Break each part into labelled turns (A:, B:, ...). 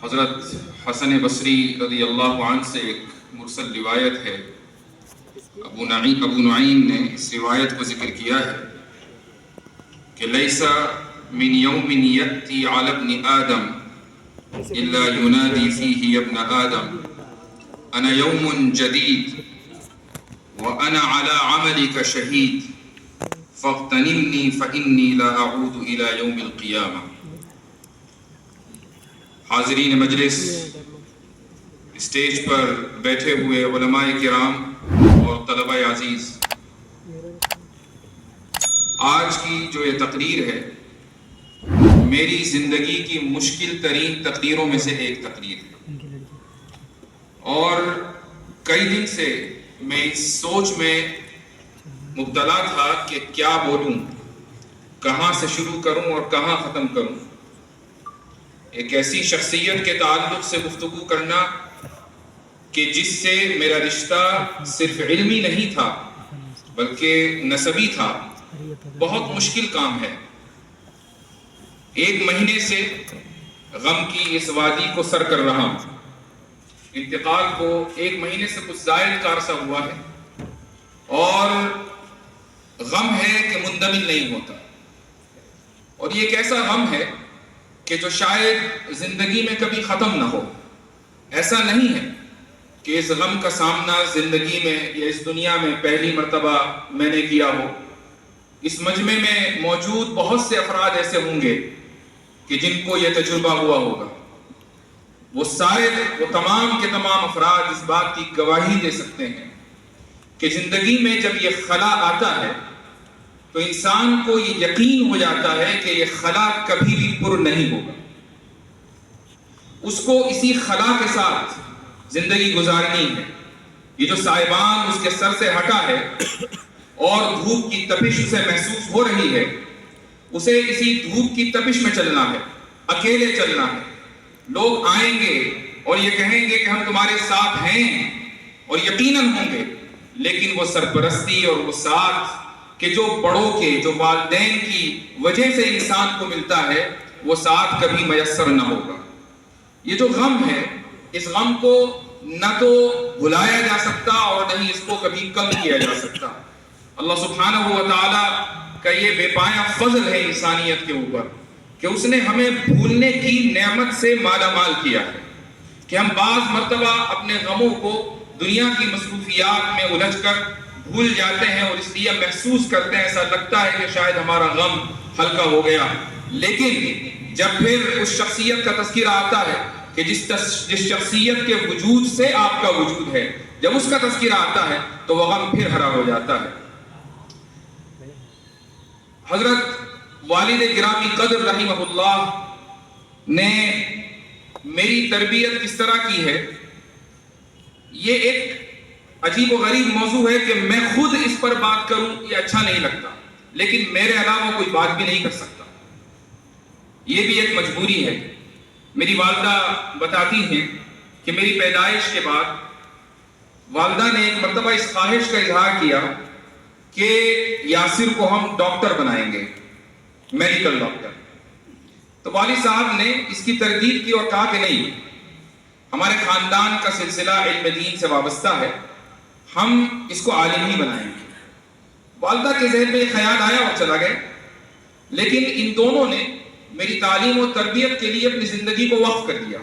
A: حضرت حسن بصری رضی اللہ عنہ سے ایک مرسل روایت ہے. ابو نعیم نے اس روایت کو ذکر کیا ہے کہ لیس من یوم یأتی علی ابن آدم الا ینادی فیہ یا ابن آدم انا یوم جدید وانا علی عملک شہید فاغتنمنی فانی لا اعود الى یوم القیامہ. حاضرین مجلس، اسٹیج پر بیٹھے ہوئے علماء کرام اور طلبہ عزیز، آج کی جو یہ تقریر ہے میری زندگی کی مشکل ترین تقریروں میں سے ایک تقریر ہے، اور کئی دن سے میں اس سوچ میں مبتلا تھا کہ کیا بولوں، کہاں سے شروع کروں اور کہاں ختم کروں. ایک ایسی شخصیت کے تعلق سے گفتگو کرنا کہ جس سے میرا رشتہ صرف علمی نہیں تھا بلکہ نسبی تھا، بہت مشکل کام ہے. 1 مہینے سے غم کی اس وادی کو سر کر رہا ہوں. انتقال کو 1 مہینے سے کچھ زائد کا عرصہ ہوا ہے، اور غم ہے کہ مندمل نہیں ہوتا. اور یہ ایک ایسا غم ہے کہ جو شاید زندگی میں کبھی ختم نہ ہو. ایسا نہیں ہے کہ اس غم کا سامنا زندگی میں یا اس دنیا میں پہلی مرتبہ میں نے کیا ہو. اس مجمع میں موجود بہت سے افراد ایسے ہوں گے کہ جن کو یہ تجربہ ہوا ہوگا. وہ تمام کے تمام افراد اس بات کی گواہی دے سکتے ہیں کہ زندگی میں جب یہ خلا آتا ہے تو انسان کو یہ یقین ہو جاتا ہے کہ یہ خلا کبھی بھی پر نہیں ہوگا. اس کو اسی خلا کے ساتھ زندگی گزارنی ہے. یہ جو سائبان اس کے سر سے ہٹا ہے اور دھوپ کی تپش اسے محسوس ہو رہی ہے، اسے اسی دھوپ کی تپش میں چلنا ہے، اکیلے چلنا ہے. لوگ آئیں گے اور یہ کہیں گے کہ ہم تمہارے ساتھ ہیں، اور یقیناً ہوں گے، لیکن وہ سرپرستی اور وہ ساتھ کہ جو بڑوں کے، جو والدین کی وجہ سے انسان کو ملتا ہے، وہ ساتھ کبھی میسر نہ ہوگا. یہ جو غم ہے، اس غم کو نہ تو بھلایا جا سکتا اور نہ ہی اس کو کبھی کم کیا جا سکتا. اللہ سبحانہ و تعالی کا یہ بے پایہ فضل ہے انسانیت کے اوپر کہ اس نے ہمیں بھولنے کی نعمت سے مالا مال کیا ہے کہ ہم بعض مرتبہ اپنے غموں کو دنیا کی مصروفیات میں الجھ کر بھول جاتے ہیں، اور اس لیے محسوس کرتے ہیں، ایسا لگتا ہے کہ شاید ہمارا غم ہلکا ہو گیا. لیکن جب پھر اس شخصیت کا تذکرہ آتا ہے کہ جس شخصیت کے وجود سے آپ کا وجود ہے، جب اس کا تذکرہ آتا ہے تو وہ غم پھر ہرا ہو جاتا ہے. حضرت والد گرامی قدر رحمہ اللہ نے میری تربیت کس طرح کی ہے، یہ ایک عجیب و غریب موضوع ہے کہ میں خود اس پر بات کروں یہ اچھا نہیں لگتا، لیکن میرے علاوہ کوئی بات بھی نہیں کر سکتا. یہ بھی ایک مجبوری ہے. میری والدہ بتاتی ہیں کہ میری پیدائش کے بعد والدہ نے ایک مرتبہ اس خواہش کا اظہار کیا کہ یاسر کو ہم ڈاکٹر بنائیں گے، میڈیکل ڈاکٹر. تو والد صاحب نے اس کی تردید کی اور کہا کہ نہیں، ہمارے خاندان کا سلسلہ علم دین سے وابستہ ہے، ہم اس کو عالم ہی بنائیں گے. والدہ کے ذہن میں یہ خیال آیا اور چلا گیا. لیکن ان دونوں نے میری تعلیم و تربیت کے لیے اپنی زندگی کو وقف کر دیا.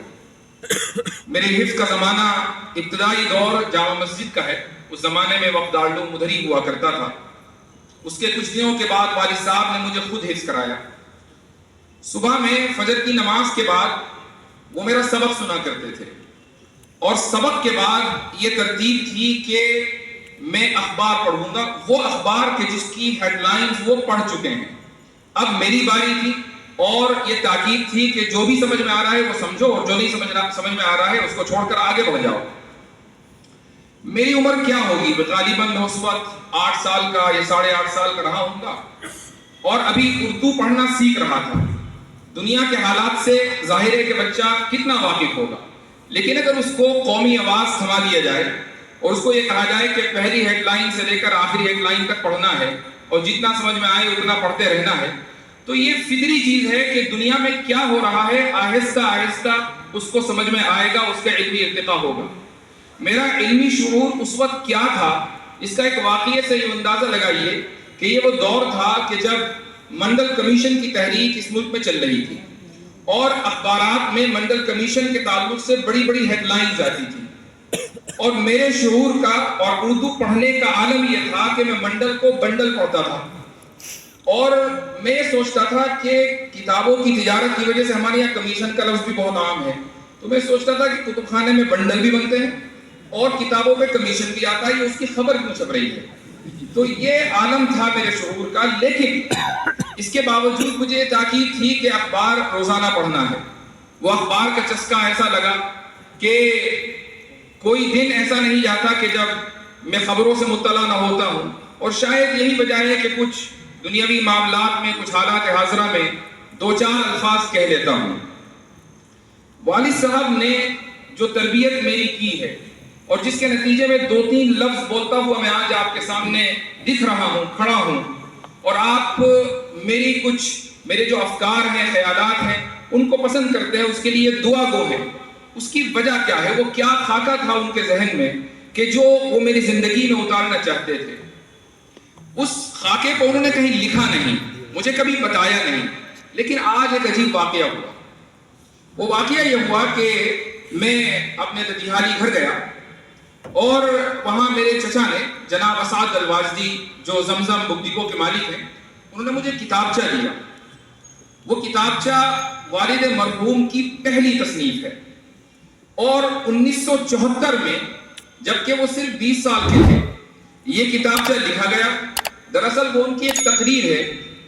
A: میرے حفظ کا زمانہ ابتدائی دور جامع مسجد کا ہے. اس زمانے میں وقت دارالعلوم ادھر ہی ہوا کرتا تھا. اس کے کچھ دنوں کے بعد والد صاحب نے مجھے خود حفظ کرایا. صبح میں فجر کی نماز کے بعد وہ میرا سبق سنا کرتے تھے، اور سبق کے بعد یہ ترتیب تھی کہ میں اخبار پڑھوں گا، وہ اخبار کہ جس کی ہیڈ لائنز وہ پڑھ چکے ہیں. اب میری باری تھی، اور یہ تاکید تھی کہ جو بھی سمجھ میں آ رہا ہے وہ سمجھو، اور جو نہیں سمجھ میں آ رہا ہے اس کو چھوڑ کر آگے بڑھ جاؤ. میری عمر کیا ہوگی؟ غالباً میں اس وقت 8 سال کا یا 8.5 سال کا رہا ہوں گا، اور ابھی اردو پڑھنا سیکھ رہا تھا. دنیا کے حالات سے ظاہر ہے کہ بچہ کتنا واقف ہوگا، لیکن اگر اس کو قومی آواز تھما دیا جائے اور اس کو یہ کہا جائے کہ پہلی ہیڈ لائن سے لے کر آخری ہیڈ لائن تک پڑھنا ہے اور جتنا سمجھ میں آئے اتنا پڑھتے رہنا ہے، تو یہ فطری چیز ہے کہ دنیا میں کیا ہو رہا ہے آہستہ آہستہ اس کو سمجھ میں آئے گا، اس کا علمی ارتقا ہوگا۔ میرا علمی شعور اس وقت کیا تھا، اس کا ایک واقعے سے یہ اندازہ لگائیے کہ یہ وہ دور تھا کہ جب منڈل کمیشن کی تحریک اس ملک میں چل رہی تھی اور اخبارات میں منڈل کمیشن کے تعلق سے بڑی بڑی ہیڈ لائنز آتی تھی، اور میرے شعور کا اور اردو پڑھنے کا عالم یہ تھا کہ میں منڈل کو بنڈل پڑھتا تھا، اور میں یہ سوچتا تھا کہ کتابوں کی تجارت کی وجہ سے ہمارے یہاں کمیشن کا لفظ بھی بہت عام ہے، تو میں سوچتا تھا کہ کتب خانے میں بنڈل بھی بنتے ہیں اور کتابوں پہ کمیشن بھی آتا ہے، یہ اس کی خبر کیوں چھپ رہی ہے؟ تو یہ عالم تھا میرے شعور کا، لیکن اس کے باوجود مجھے یہ تاکید تھی کہ اخبار روزانہ پڑھنا ہے۔ وہ اخبار کا چسکا ایسا لگا کہ کوئی دن ایسا نہیں جاتا کہ جب میں خبروں سے مطلع نہ ہوتا ہوں، اور شاید یہی وجہ ہے کہ کچھ دنیاوی معاملات میں، کچھ حالات حاضرہ میں دو چار الفاظ کہہ لیتا ہوں۔ والد صاحب نے جو تربیت میری کی ہے اور جس کے نتیجے میں دو تین لفظ بولتا ہوا میں آج آپ کے سامنے دکھ رہا ہوں، کھڑا ہوں، اور آپ میرے جو افکار ہیں، خیالات ہیں، ان کو پسند کرتے ہیں، اس کے لیے دعا گو ہے۔ اس کی وجہ کیا ہے؟ وہ کیا خاکہ تھا ان کے ذہن میں کہ جو وہ میری زندگی میں اتارنا چاہتے تھے؟ اس خاکے کو انہوں نے کہیں لکھا نہیں، مجھے کبھی بتایا نہیں، لیکن آج ایک عجیب واقعہ ہوا۔ وہ واقعہ یہ ہوا کہ میں اپنے ددیحالی گھر گیا اور وہاں میرے چچا نے، جناب اسعد الواجدی جو زمزم بک ڈپو کے مالک ہیں، انہوں نے مجھے کتابچہ دیا۔ وہ کتابچہ والد مرحوم کی پہلی تصنیف ہے، اور 1974 میں جبکہ وہ صرف 20 سال کے تھے یہ کتابچہ لکھا گیا۔ دراصل وہ ان کی ایک تقریر ہے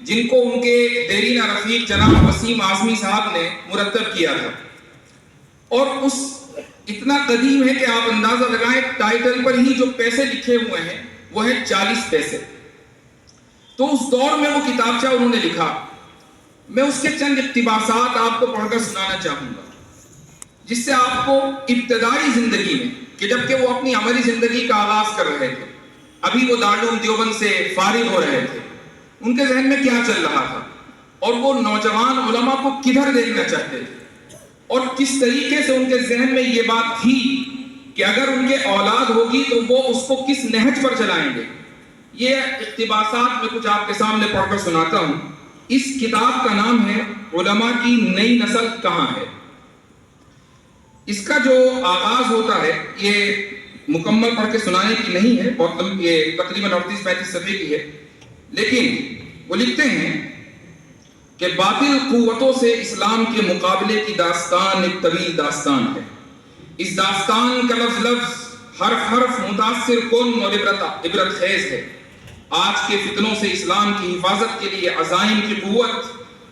A: جن کو ان کے دیرینہ رفیق جناب وسیم اعظمی صاحب نے مرتب کیا تھا، اور اس اتنا قدیم ہے کہ آپ اندازہ لگائیں ٹائٹل پر ہی جو پیسے لکھے ہوئے ہیں وہ ہے 40 پیسے۔ تو اس دور میں وہ کتابچہ انہوں نے لکھا۔ میں اس کے چند اقتباسات آپ کو پڑھ کر سنانا چاہوں گا، جس سے آپ کو ابتدائی زندگی میں، کہ جبکہ وہ اپنی عملی زندگی کا آغاز کر رہے تھے، ابھی وہ دارالعلوم دیوبند سے فارغ ہو رہے تھے، ان کے ذہن میں کیا چل رہا تھا، اور وہ نوجوان علماء کو کدھر دیکھنا چاہتے تھے، اور کس طریقے سے ان کے ذہن میں یہ بات تھی کہ اگر ان کے اولاد ہوگی تو وہ اس کو کس نہج پر چلائیں گے۔ یہ اقتباسات میں کچھ آپ کے سامنے پڑھ کر سناتا ہوں۔ اس کتاب کا نام ہے علماء کی نئی نسل کہاں ہے۔ اس کا جو آغاز ہوتا ہے، یہ مکمل پڑھ کے سنانے کی نہیں ہے، اور یہ تقریباً 38-35 صفحے کی ہے، لیکن وہ لکھتے ہیں کہ باطل قوتوں سے اسلام کے مقابلے کی داستان ایک طویل داستان ہے۔ اس داستان کا لفظ حرف حرف متاثر کن اور عبرت خیز ہے۔ آج کے فتنوں سے اسلام کی حفاظت کے لیے عزائم کی قوت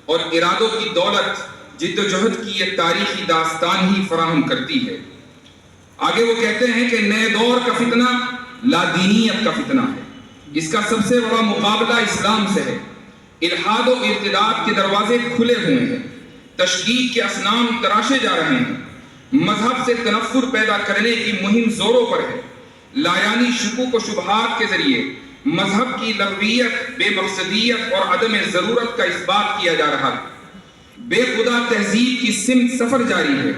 A: اور ارادوں کی دولت جد و جہد کی ایک تاریخی داستان ہی فراہم کرتی ہے۔ آگے وہ کہتے ہیں کہ نئے دور کا فتنہ لادینیت کا فتنہ ہے۔ اس کا سب سے بڑا مقابلہ اسلام سے ہے۔ الحاد و ارتداد کے دروازے کھلے ہوئے ہیں، تشدید کے اصنام تراشے جا رہے ہیں، مذہب سے تنفر پیدا کرنے کی مہم زوروں پر ہے، لایانی شکوک و شبہات کے ذریعے مذہب کی لغویت، بے مقصدیت اور عدم ضرورت کا اثبات کیا جا رہا ہے، بے خدا تہذیب کی سمت سفر جاری ہے۔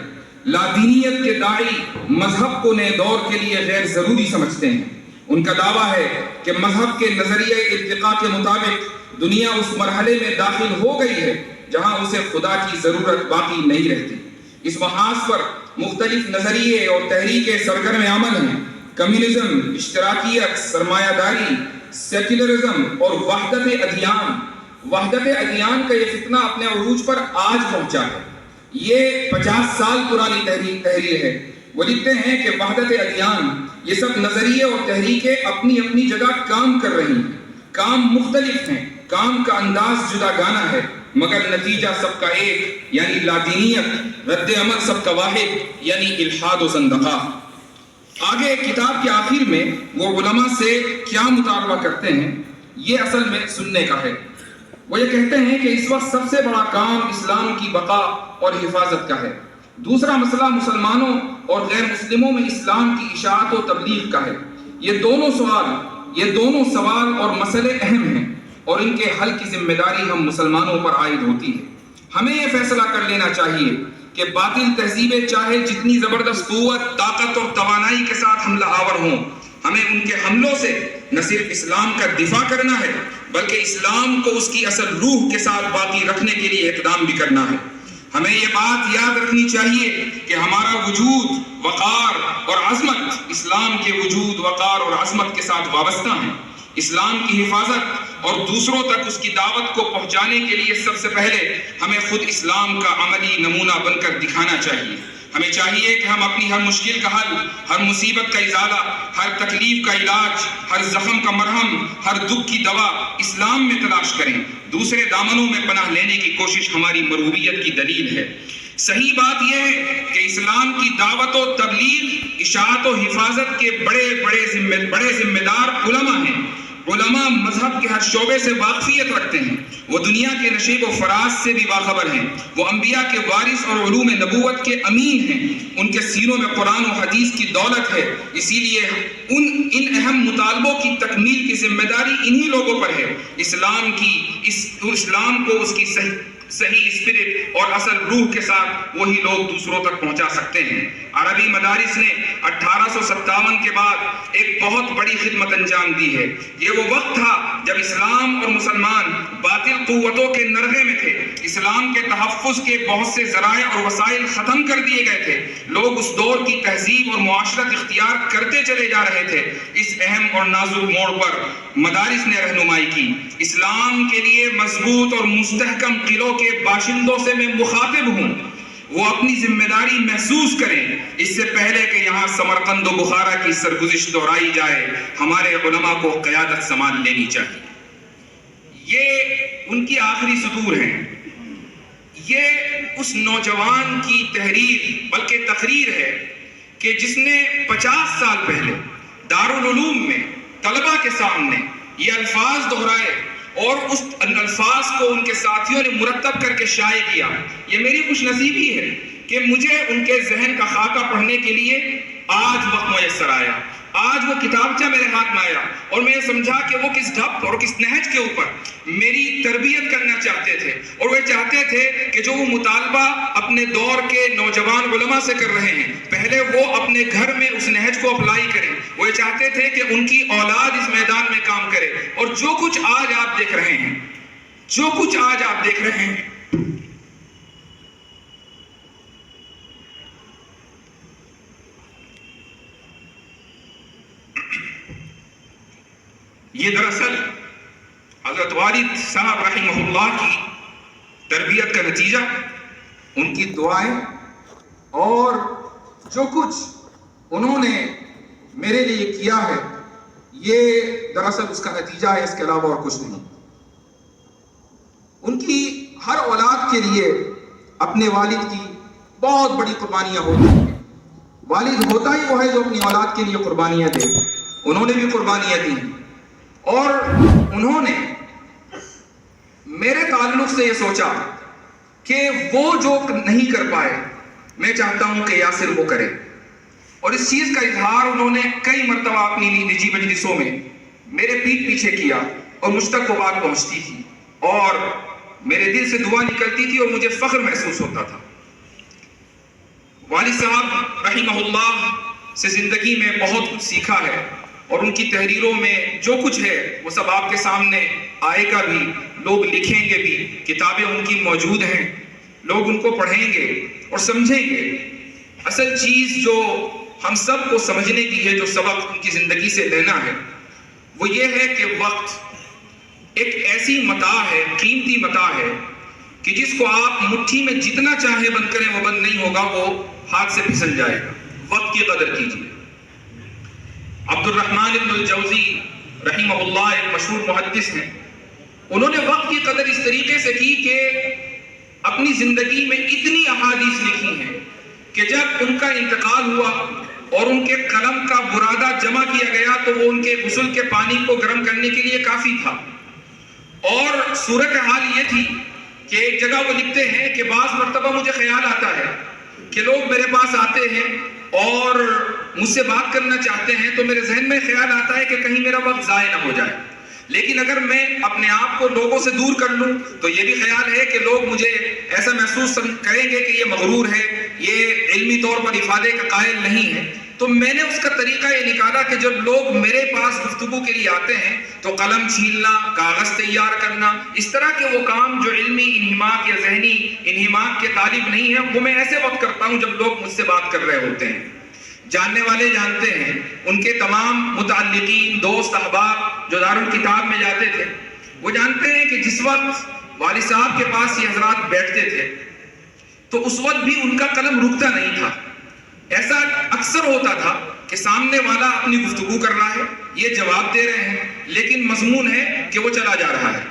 A: لادینیت کے داعی مذہب کو نئے دور کے لیے غیر ضروری سمجھتے ہیں۔ ان کا دعویٰ ہے کہ مذہب کے نظریہ ارتقاء کے مطابق دنیا اس مرحلے میں داخل ہو گئی ہے جہاں اسے خدا کی ضرورت باقی نہیں رہتی۔ اس محاذ پر مختلف نظریے اور تحریکیں سرگرم عمل ہیں۔ کمیونزم، اشتراکیت، سرمایہ داری، سیکولرزم اور وحدت ادیان۔ وحدت ادیان کا یہ فتنہ اپنے عروج پر آج پہنچا ہے۔ یہ 50 سال پرانی تحریر ہے۔ وہ لکھتے ہیں کہ وحدت ادیان، یہ سب نظریے اور تحریکیں اپنی اپنی جگہ کام کر رہی ہیں، کام مختلف ہیں، کام کا انداز جدا گانا ہے، مگر نتیجہ سب کا ایک یعنی لادینیت، رد عمل سب کا واحد یعنی الحاد و زندقہ۔ آگے کتاب کے آخر میں وہ علماء سے کیا مطالبہ کرتے ہیں، یہ اصل میں سننے کا ہے۔ وہ یہ کہتے ہیں کہ اس وقت سب سے بڑا کام اسلام کی بقا اور حفاظت کا ہے۔ دوسرا مسئلہ مسلمانوں اور غیر مسلموں میں اسلام کی اشاعت و تبلیغ کا ہے۔ یہ دونوں سوال اور مسئلے اہم ہیں۔ اور ان کے حل کی ذمہ داری ہم مسلمانوں پر عائد ہوتی ہے۔ ہمیں یہ فیصلہ کر لینا چاہیے کہ باطل تہذیبیں چاہے جتنی زبردست قوت، طاقت اور توانائی کے ساتھ حملہ آور ہوں، ہمیں ان کے حملوں سے نہ صرف اسلام کا دفاع کرنا ہے بلکہ اسلام کو اس کی اصل روح کے ساتھ باقی رکھنے کے لیے اقدام بھی کرنا ہے۔ ہمیں یہ بات یاد رکھنی چاہیے کہ ہمارا وجود، وقار اور عظمت اسلام کے وجود، وقار اور عظمت کے ساتھ وابستہ ہیں۔ اسلام کی حفاظت اور دوسروں تک اس کی دعوت کو پہنچانے کے لیے سب سے پہلے ہمیں خود اسلام کا عملی نمونہ بن کر دکھانا چاہیے۔ ہمیں چاہیے کہ ہم اپنی ہر مشکل کا حل، ہر مصیبت کا ازالہ، ہر تکلیف کا علاج، ہر زخم کا مرہم، ہر دکھ کی دوا اسلام میں تلاش کریں۔ دوسرے دامنوں میں پناہ لینے کی کوشش ہماری مرغوبیت کی دلیل ہے۔ صحیح بات یہ ہے کہ اسلام کی دعوت و تبلیغ، اشاعت و حفاظت کے بڑے ذمہ دار علماء ہیں۔ علماء مذہب کے ہر شعبے سے واقفیت رکھتے ہیں، وہ دنیا کے نشیب و فراز سے بھی باخبر ہیں، وہ انبیاء کے وارث اور علوم نبوت کے امین ہیں، ان کے سینوں میں قرآن و حدیث کی دولت ہے۔ اسی لیے ان اہم مطالبوں کی تکمیل کی ذمہ داری انہی لوگوں پر ہے۔ اسلام کو اس کی صحیح اسپرٹ اور اصل روح کے ساتھ وہی لوگ دوسروں تک پہنچا سکتے ہیں۔ عربی مدارس نے 1857 کے بعد ایک بہت بڑی خدمت انجام دی ہے۔ یہ وہ وقت تھا جب اسلام اور مسلمان باطل قوتوں کے نرغے میں تھے۔ اسلام کے تحفظ کے بہت سے ذرائع اور وسائل ختم کر دیے گئے تھے۔ لوگ اس دور کی تہذیب اور معاشرت اختیار کرتے چلے جا رہے تھے۔ اس اہم اور نازک موڑ پر مدارس نے رہنمائی کی۔ اسلام کے لیے مضبوط اور مستحکم قلعوں کے باشندوں سے میں مخاطب ہوں، وہ اپنی ذمہ داری محسوس کریں۔ اس سے پہلے کہ یہاں سمرقند و بخارا کی سرگزشت دہرائی جائے، ہمارے علماء کو قیادت سنبھال لینی چاہیے۔ یہ ان کی آخری سطور ہیں۔ یہ اس نوجوان کی تحریر بلکہ تقریر ہے کہ جس نے 50 سال پہلے دارالعلوم میں طلبہ کے سامنے یہ الفاظ دہرائے اور اس الفاظ کو ان کے ساتھیوں نے مرتب کر کے شائع کیا۔ یہ میری خوش نصیبی ہے کہ مجھے ان کے ذہن کا خاکہ پڑھنے کے لیے آج وقت میسر آیا، آج وہ کتابچہ میرے ہاتھ میں آیا اور میں یہ سمجھا کہ وہ کس ڈھب اور کس نہج کے اوپر میری تربیت کرنا چاہتے تھے، اور وہ چاہتے تھے کہ جو وہ مطالبہ اپنے دور کے نوجوان علماء سے کر رہے ہیں، پہلے وہ اپنے گھر میں اس نہج کو اپلائی کریں۔ وہ یہ چاہتے تھے کہ ان کی اولاد اس میدان میں کام کرے، اور جو کچھ آج آپ دیکھ رہے ہیں، جو کچھ آج آپ دیکھ رہے ہیں، یہ دراصل حضرت والد صاحب رحمہ اللہ کی تربیت کا نتیجہ، ان کی دعائیں اور جو کچھ انہوں نے میرے لیے کیا ہے، یہ دراصل اس کا نتیجہ ہے، اس کے علاوہ اور کچھ نہیں۔ ان کی ہر اولاد کے لیے اپنے والد کی بہت بڑی قربانیاں ہوتی ہیں۔ والد ہوتا ہی وہ ہے جو اپنی اولاد کے لیے قربانیاں دے۔ انہوں نے بھی قربانیاں دی ہیں، اور انہوں نے میرے تعلق سے یہ سوچا کہ وہ جو نہیں کر پائے، میں چاہتا ہوں کہ یاسر وہ کرے، اور اس چیز کا اظہار انہوں نے کئی مرتبہ اپنی نجی مجلسوں میں میرے پیٹھ پیچھے کیا، اور مجھ تک وہ بات پہنچتی تھی اور میرے دل سے دعا نکلتی تھی اور مجھے فخر محسوس ہوتا تھا۔ والد صاحب رحمہ اللہ سے زندگی میں بہت کچھ سیکھا ہے، اور ان کی تحریروں میں جو کچھ ہے وہ سب آپ کے سامنے آئے گا بھی، لوگ لکھیں گے بھی، کتابیں ان کی موجود ہیں، لوگ ان کو پڑھیں گے اور سمجھیں گے۔ اصل چیز جو ہم سب کو سمجھنے کی ہے، جو سبق ان کی زندگی سے لینا ہے، وہ یہ ہے کہ وقت ایک ایسی متاع ہے، قیمتی متاع ہے، کہ جس کو آپ مٹھی میں جتنا چاہے بند کریں وہ بند نہیں ہوگا، وہ ہاتھ سے پھسل جائے گا۔ وقت کی قدر کیجیے۔ عبد الرحمن ابن الجوزی رحمہ اللہ ایک مشہور محدث ہیں، انہوں نے وقت کی قدر اس طریقے سے کی کہ اپنی زندگی میں اتنی احادیث لکھی ہیں کہ جب ان کا انتقال ہوا اور ان کے قلم کا برادہ جمع کیا گیا تو وہ ان کے غسل کے پانی کو گرم کرنے کے لیے کافی تھا۔ اور صورتحال یہ تھی کہ ایک جگہ وہ لکھتے ہیں کہ بعض مرتبہ مجھے خیال آتا ہے کہ لوگ میرے پاس آتے ہیں اور مجھ سے بات کرنا چاہتے ہیں، تو میرے ذہن میں خیال آتا ہے کہ کہیں میرا وقت ضائع نہ ہو جائے، لیکن اگر میں اپنے آپ کو لوگوں سے دور کر لوں تو یہ بھی خیال ہے کہ لوگ مجھے ایسا محسوس کریں گے کہ یہ مغرور ہے، یہ علمی طور پر افادے کا قائل نہیں ہے۔ تو میں نے اس کا طریقہ یہ نکالا کہ جب لوگ میرے پاس گفتگو کے لیے آتے ہیں تو قلم چھیلنا، کاغذ تیار کرنا، اس طرح کے وہ کام جو علمی انہماک یا ذہنی انہماک کے طالب نہیں ہے، وہ میں ایسے وقت کرتا ہوں جب لوگ مجھ سے بات کر رہے ہوتے ہیں۔ جاننے والے جانتے ہیں، ان کے تمام متعلقین، دوست، احباب جو دارالکتاب میں جاتے تھے وہ جانتے ہیں کہ جس وقت والد صاحب کے پاس یہ حضرات بیٹھتے تھے تو اس وقت بھی ان کا قلم رکتا نہیں تھا۔ ایسا اکثر ہوتا تھا کہ سامنے والا اپنی گفتگو کر رہا ہے، یہ جواب دے رہے ہیں، لیکن مضمون ہے کہ وہ چلا جا رہا ہے۔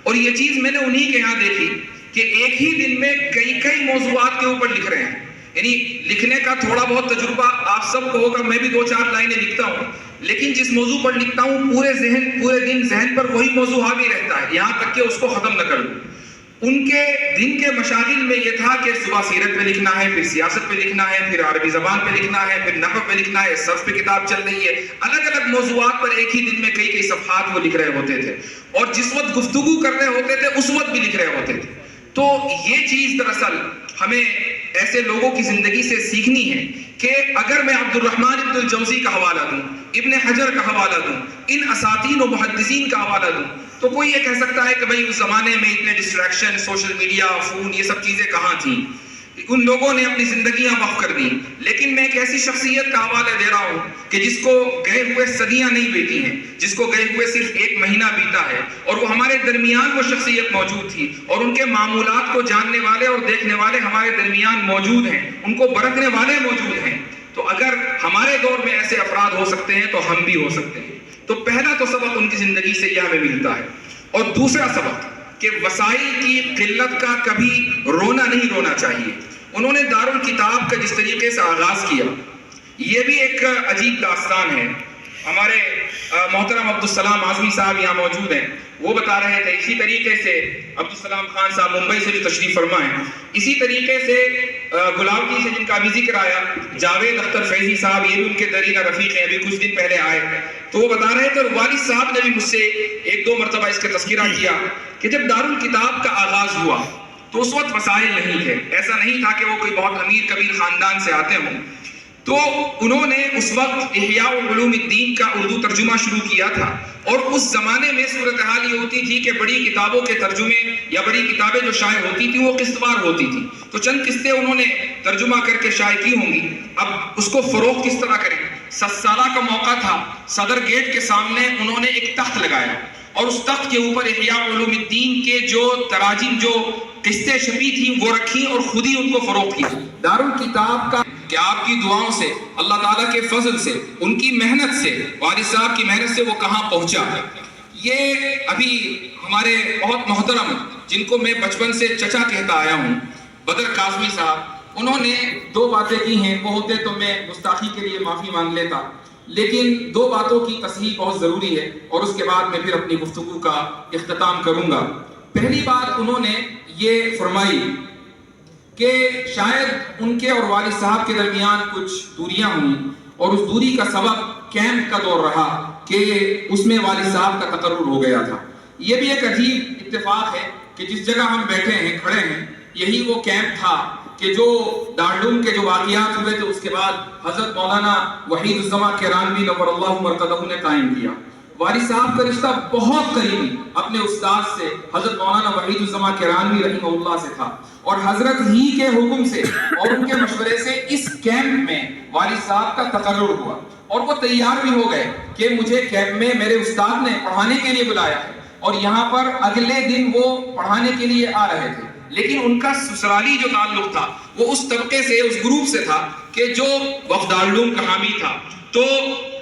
A: اور یہ چیز میں نے انہی کے یہاں دیکھی کہ ایک ہی دن میں کئی موضوعات کے اوپر لکھ رہے ہیں۔ یعنی لکھنے کا تھوڑا بہت تجربہ آپ سب کو ہوگا، میں بھی 2-4 لائنیں لکھتا ہوں، لیکن جس موضوع پر لکھتا ہوں پورے دن ذہن پر وہی موضوع حاوی رہتا ہے، یہاں تک کہ اس کو ختم نہ کر دوں۔ ان کے دن کے مشاغل میں یہ تھا کہ صبح سیرت پہ لکھنا ہے، پھر سیاست پہ لکھنا ہے، پھر عربی زبان پہ لکھنا ہے، پھر نحو پہ لکھنا ہے، صرف پہ کتاب چل رہی ہے، الگ الگ موضوعات پر ایک ہی دن میں کئی صفحات وہ لکھ رہے ہوتے تھے، اور جس وقت گفتگو کر رہے ہوتے تھے اس وقت بھی لکھ رہے ہوتے تھے۔ تو یہ چیز دراصل ہمیں ایسے لوگوں کی زندگی سے سیکھنی ہے کہ اگر میں عبد الرحمن ابن الجوزی کا حوالہ دوں، ابن حجر کا حوالہ دوں، ان اساتین و محدثین کا حوالہ دوں، تو کوئی یہ کہہ سکتا ہے کہ بھئی اس زمانے میں اتنے ڈسٹریکشن، سوشل میڈیا، فون، یہ سب چیزیں کہاں تھیں، ان لوگوں نے اپنی زندگیاں وقف کر دیں۔ لیکن میں ایک ایسی شخصیت کا حوالہ دے رہا ہوں کہ جس کو گئے ہوئے صدیاں نہیں بیتی ہیں، جس کو گئے ہوئے صرف 1 مہینہ بیتا ہے، اور وہ ہمارے درمیان وہ شخصیت موجود تھی، اور ان کے معمولات کو جاننے والے اور دیکھنے والے ہمارے درمیان موجود ہیں، ان کو برتنے والے موجود ہیں۔ تو اگر ہمارے دور میں ایسے افراد ہو سکتے ہیں تو ہم بھی ہو سکتے ہیں۔ تو پہلا تو سبق ان کی زندگی سے یہ ہمیں ملتا ہے، اور دوسرا سبق کہ وسائل کی قلت کا کبھی نہیں رونا چاہیے۔ انہوں نے دارالکتاب کا جس طریقے سے آغاز کیا، یہ بھی ایک عجیب داستان ہے۔ ہمارے محترم عبدالسلام اعظمی صاحب یہاں موجود ہیں، وہ بتا رہے تھے اسی طریقے سے عبدالسلام خان صاحب ممبئی سے جو تشریف فرما ہیں، اسی طریقے سے گلاوٹی سے جن کا بھی ذکر آیا، جاوید اختر فیضی صاحب، یہ بھی ان کے درینہ رفیق ہیں، ابھی کچھ دن پہلے آئے، تو وہ بتا رہے تھے، اور والد صاحب نے بھی مجھ سے 1-2 مرتبہ اس کا تذکرہ کیا کہ جب دارالکتاب کا آغاز ہوا تو اس وقت وسائل نہیں تھے، ایسا نہیں تھا کہ وہ کوئی بہت امیر کبیر خاندان سے آتے ہوں۔ تو انہوں نے اس وقت احیاء علوم الدین کا اردو ترجمہ شروع کیا تھا، اور اس زمانے میں صورتحال یہ ہوتی تھی کہ بڑی کتابوں کے ترجمے یا بڑی کتابیں جو شائع ہوتی تھی وہ قسط وار ہوتی تھی، تو چند قسطیں انہوں نے ترجمہ کر کے شائع کی ہوں گی۔ اب اس کو فروخت کس طرح کریں؟ 7 سالہ کا موقع تھا، صدر گیٹ کے سامنے انہوں نے ایک تخت لگایا، اور اس تخت کے اوپر احیاء علوم الدین کے جو تراجم، جو قسطیں چھپی تھیں وہ رکھی، اور خود ہی ان کو فروخت کی۔ دارالکتاب کا کہ آپ کی دعاؤں سے، اللہ تعالیٰ کے فضل سے، ان کی محنت سے، والد صاحب کی محنت سے وہ کہاں پہنچا۔ یہ ابھی ہمارے بہت محترم جن کو میں بچپن سے چچا کہتا آیا ہوں، بدر کاظمی صاحب، انہوں نے 2 باتیں کی ہیں، وہ ہوتے تو میں گستاخی کے لیے معافی مانگ لیتا، لیکن 2 باتوں کی تصحیح بہت ضروری ہے، اور اس کے بعد میں پھر اپنی گفتگو کا اختتام کروں گا۔ پہلی بات انہوں نے یہ فرمائی کہ شاید ان کے اور والد صاحب کے درمیان کچھ دوریاں ہوئیں، اور اس دوری کا سبب کیمپ کا دور رہا کہ اس میں والد صاحب کا تقرر ہو گیا تھا۔ یہ بھی ایک عجیب اتفاق ہے کہ جس جگہ ہم بیٹھے ہیں، کھڑے ہیں، یہی وہ کیمپ تھا کہ جو دارالعلوم کے جو واقعات ہوئے تھے اس کے بعد حضرت مولانا وحید الزماں کرانوی نور اللہ مرقدہ نے قائم کیا۔ والد صاحب کا رشتہ بہت قریبی اپنے استاد سے حضرت مولانا وحید الزماں کرانوی رحمہ اللہ سے تھا، اور حضرت ہی کے حکم سے اور ان کے مشورے سے اس کیمپ میں والد صاحب کا تقرر ہوا، اور وہ تیار بھی ہو گئے کہ مجھے کیمپ میں میرے استاد نے پڑھانے کے لیے بلایا ہے، اور یہاں پر اگلے دن وہ پڑھانے کے لیے آ رہے تھے۔ لیکن ان کا سسرالی جو تعلق تھا وہ اس طبقے سے، اس گروپ سے تھا کہ جو وفد دارالعلوم کا حامی تھا۔ تو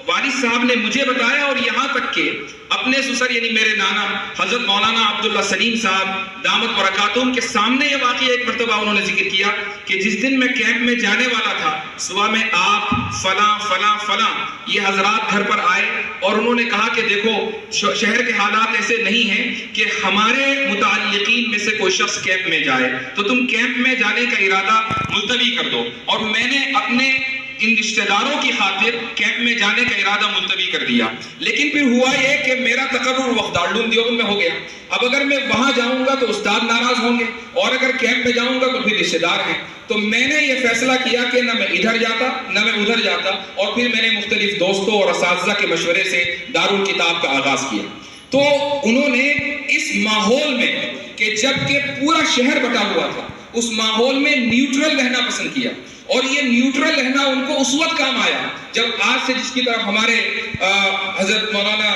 A: والد صاحب نے مجھے بتایا، اور یہاں تک کہ اپنے سسر یعنی میرے نانا حضرت مولانا عبداللہ سلیم صاحب دامت برکاتہم کے سامنے یہ واقعہ ایک مرتبہ انہوں نے ذکر کیا کہ جس دن میں کیمپ میں جانے والا تھا، صبح میں آپ فلاں فلاں فلاں یہ حضرات گھر پر آئے، اور انہوں نے کہا کہ دیکھو شہر کے حالات ایسے نہیں ہیں کہ ہمارے متعلقین میں سے کوئی شخص کیمپ میں جائے، تو تم کیمپ میں جانے کا ارادہ ملتوی کر دو۔ اور میں نے اپنے ان رشتہ داروں کی خاطر کیمپ میں جانے کا ارادہ ملتوی کر دیا، لیکن پھر ہوا یہ کہ میرا تقرر وقت دارالعلوم دیوبند میں ہو گیا۔ اب اگر میں وہاں جاؤں گا تو استاد ناراض ہوں گے، اور اگر کیمپ میں جاؤں گا تو پھر رشتہ دار ہیں، تو میں نے یہ فیصلہ کیا کہ نہ میں ادھر جاتا نہ میں ادھر جاتا، اور پھر میں نے مختلف دوستوں اور اساتذہ کے مشورے سے دارالکتاب کا آغاز کیا۔ تو انہوں نے اس ماحول میں کہ جب کہ پورا شہر بٹا ہوا تھا، اس ماحول میں نیوٹرل رہنا پسند کیا، اور یہ نیوٹرل رہنا ان کو اس وقت کام آیا جب آج سے جس کی طرف ہمارے حضرت مولانا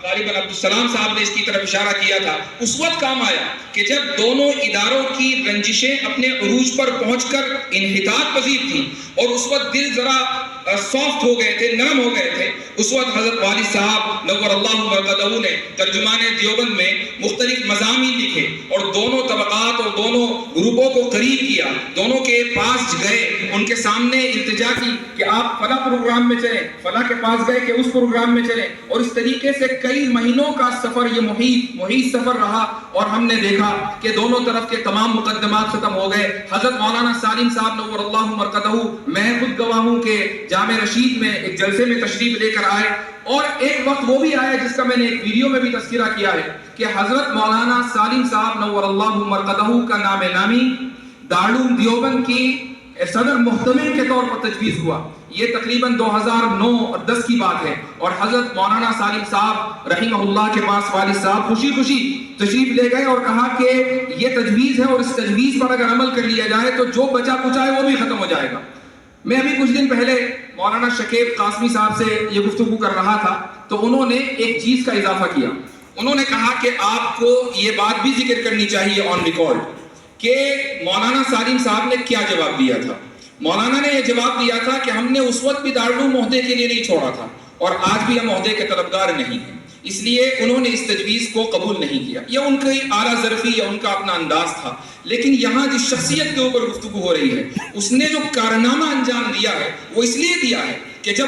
A: غالباً عبدالسلام صاحب نے اس کی طرف اشارہ کیا تھا، اس وقت کام آیا کہ جب دونوں اداروں کی رنجشیں اپنے عروج پر پہنچ کر انحطاط پذیر تھیں، اور اس وقت دل ذرا سافٹ ہو گئے تھے، نرم ہو گئے تھے، اس وقت حضرت والد صاحب نور اللہ مرقدہ نے ترجمان دیوبند میں مختلف مضامین لکھے، اور دونوں طبقات اور دونوں گروپوں کو قریب کیا، دونوں کے پاس گئے، ان کے سامنے التجا کی کہ آپ فلاں پروگرام میں چلیں، فلاں کے پاس گئے کہ اس پروگرام میں چلیں، اور اس طریقے سے کئی مہینوں کا سفر یہ محیط سفر رہا، اور ہم نے دیکھا کہ دونوں طرف کے تمام مقدمات ختم ہو گئے۔ حضرت مولانا سالم صاحب نور اللہ مرقدہ میں خود گواہ ہوں کہ جامع رشید میں ایک جلسے میں تشریف لے کر آئے، اور ایک وقت وہ بھی آیا جس کا میں نے ایک ویڈیو میں بھی تذکرہ کیا ہے کہ حضرت مولانا سالم صاحب نور اللہ مرقدہ کا نام نامی دارالعلوم دیوبند کی صدر محتمل کے طور پر تجویز ہوا۔ یہ تقریباً 2009 اور 10 کی بات ہے، اور حضرت مولانا سالم صاحب رحمہ اللہ کے پاس والد صاحب خوشی خوشی تشریف لے گئے اور کہا کہ یہ تجویز ہے، اور اس تجویز پر اگر عمل کر لیا جائے تو جو بچا کچھ ہے وہ بھی ختم ہو جائے گا۔ میں ابھی کچھ دن پہلے مولانا شکیب قاسمی صاحب سے یہ گفتگو کر رہا تھا، تو انہوں نے ایک چیز کا اضافہ کیا، انہوں نے کہا کہ آپ کو یہ بات بھی ذکر کرنی چاہیے آن ریکارڈ کہ مولانا سالم صاحب نے کیا جواب دیا تھا۔ مولانا نے یہ جواب دیا تھا کہ ہم نے اس وقت بھی دارالعلوم عہدے کے لیے نہیں چھوڑا تھا، اور آج بھی ہم عہدے کے طلبگار نہیں ہیں، اس لیے انہوں نے اس تجویز کو قبول نہیں کیا۔ یہ ان کی اعلیٰ ظرفی یا ان کا اپنا انداز تھا، لیکن یہاں جس شخصیت کے اوپر گفتگو ہو رہی ہے، اس نے جو کارنامہ انجام دیا ہے وہ اس لیے دیا ہے کہ جب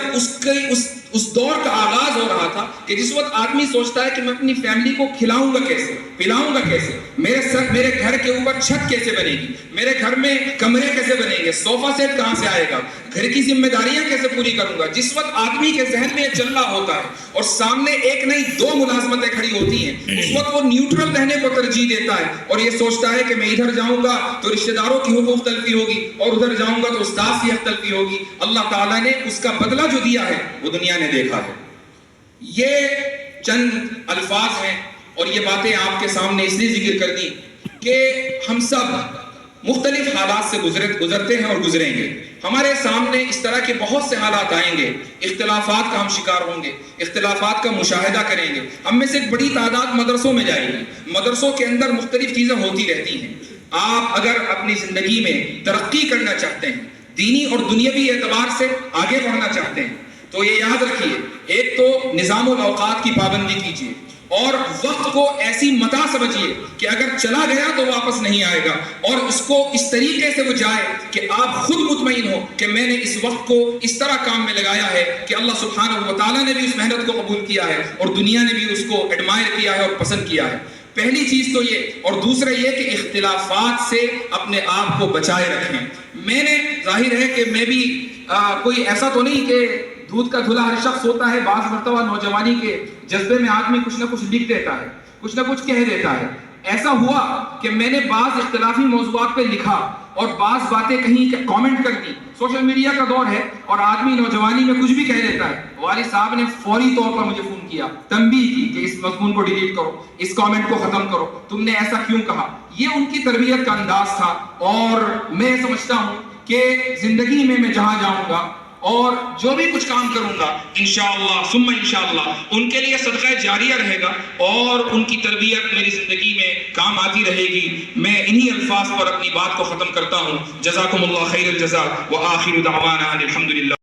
A: اس دور کا آغاز ہو رہا تھا کہ جس وقت آدمی سوچتا ہے کہ میں اپنی فیملی کو کھلاؤں گا کیسے، پلاؤں گا کیسے، میرے گھر کے اوپر چھت کیسے بنے گی، میرے گھر میں کمرے کیسے بنیں گے، صوفہ سیٹ کہاں سے آئے گا، گھر کی ذمہ داریاں کیسے پوری کروں گا، جس وقت آدمی کے ذہن میں یہ چل رہا ہوتا ہے اور سامنے ایک نہیں 2 ملازمتیں کھڑی ہوتی ہیں، اس وقت وہ نیوٹرل رہنے کو ترجیح دیتا ہے، اور یہ سوچتا ہے کہ میں ادھر جاؤں گا تو رشتہ داروں کی حقوق تلفی ہوگی، اور ادھر جاؤں گا تو استاد کی حق تلفی ہوگی۔ اللہ تعالیٰ نے اس کا بدلہ جو دیا ہے وہ دنیا نے دیکھا ہے۔ یہ چند الفاظ ہیں، اور یہ باتیں آپ کے سامنے اس لیے ذکر کر دی کہ ہم سب مختلف حالات سے گزرتے ہیں اور گزریں گے۔ ہمارے سامنے اس طرح کے بہت سے حالات آئیں گے، اختلافات کا ہم شکار ہوں گے، اختلافات کا مشاہدہ کریں گے۔ ہم میں سے ایک بڑی تعداد مدرسوں میں جائے گی، مدرسوں کے اندر مختلف چیزیں ہوتی رہتی ہیں۔ آپ اگر اپنی زندگی میں ترقی کرنا چاہتے ہیں، دینی اور دنیاوی اعتبار سے آگے بڑھنا چاہتے ہیں، تو یہ یاد رکھیے، ایک تو نظام الاوقات کی پابندی کیجیے، اور وقت کو ایسی متاع سمجھیے کہ اگر چلا گیا تو واپس نہیں آئے گا، اور اس کو اس طریقے سے وہ جائے کہ آپ خود مطمئن ہو کہ میں نے اس وقت کو اس طرح کام میں لگایا ہے کہ اللہ سبحانہ و تعالیٰ نے بھی اس محنت کو قبول کیا ہے، اور دنیا نے بھی اس کو ایڈمائر کیا ہے اور پسند کیا ہے۔ پہلی چیز تو یہ، اور دوسرا یہ کہ اختلافات سے اپنے آپ کو بچائے رکھیں۔ میں نے ظاہر ہے کہ میں بھی کوئی ایسا تو نہیں کہ دودھ کا دھلا ہر شخص ہوتا ہے، بعض مرتبہ نوجوانی کے جذبے میں آدمی کچھ نہ کچھ لکھ دیتا ہے، کچھ نہ کچھ کہہ دیتا ہے۔ ایسا ہوا کہ میں نے بعض اختلافی موضوعات پہ لکھا اور بعض باتیں کہیں کامنٹ کر دی۔ سوشل میڈیا کا دور ہے اور آدمی نوجوانی میں کچھ بھی کہہ دیتا ہے۔ والد صاحب نے فوری طور پر مجھے فون کیا، تنبیہ کی کہ اس مضمون کو ڈیلیٹ کرو، اس کامنٹ کو ختم کرو، تم نے ایسا کیوں کہا۔ یہ ان کی تربیت کا انداز تھا، اور میں سمجھتا ہوں کہ زندگی میں جہاں جاؤں گا اور جو بھی کچھ کام کروں گا انشاءاللہ ثم انشاءاللہ ان کے لیے صدقہ جاریہ رہے گا، اور ان کی تربیت میری زندگی میں کام آتی رہے گی۔ میں انہی الفاظ پر اپنی بات کو ختم کرتا ہوں۔ جزاکم اللہ خیر الجزاء، وآخر دعوانا الحمدللہ۔